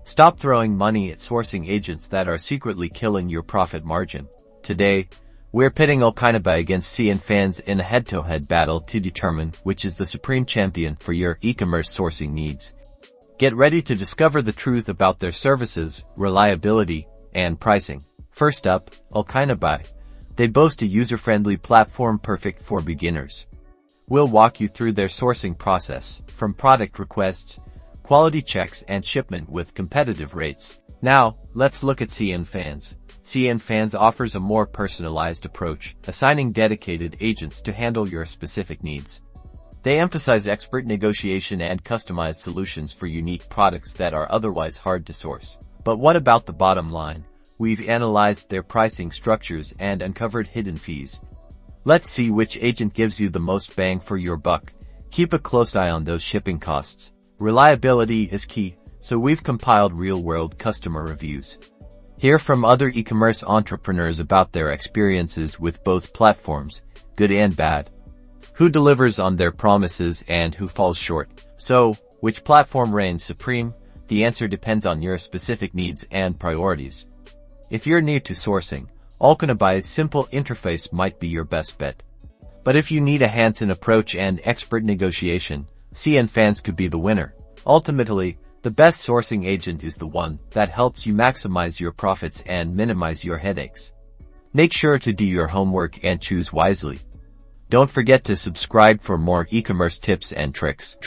Stop throwing money at sourcing agents that are secretly killing your profit margin. Today, we're pitting Allchinabuy against Cn Fans in a head-to-head battle to determine which is the supreme champion for your e-commerce sourcing needs. Get ready to discover the truth about their services, reliability, and pricing. First up, Allchinabuy. They boast a user-friendly platform perfect for beginners. We'll walk you through their sourcing process, from product requests, quality checks, and shipment with competitive rates. Now, let's look at Cn Fans. Cn Fans offers a more personalized approach, assigning dedicated agents to handle your specific needs. They emphasize expert negotiation and customized solutions for unique products that are otherwise hard to source. But what about the bottom line? We've analyzed their pricing structures and uncovered hidden fees. Let's see which agent gives you the most bang for your buck. Keep a close eye on those shipping costs. Reliability is key, so we've compiled real-world customer reviews. Hear from other e-commerce entrepreneurs about their experiences with both platforms, good and bad. Who delivers on their promises and who falls short? So, which platform reigns supreme? The answer depends on your specific needs and priorities. If you're new to sourcing, Allchinabuy's simple interface might be your best bet. But if you need a hands-on approach and expert negotiation, Cn Fans could be the winner. Ultimately, the best sourcing agent is the one that helps you maximize your profits and minimize your headaches. Make sure to do your homework and choose wisely. Don't forget to subscribe for more e-commerce tips and tricks.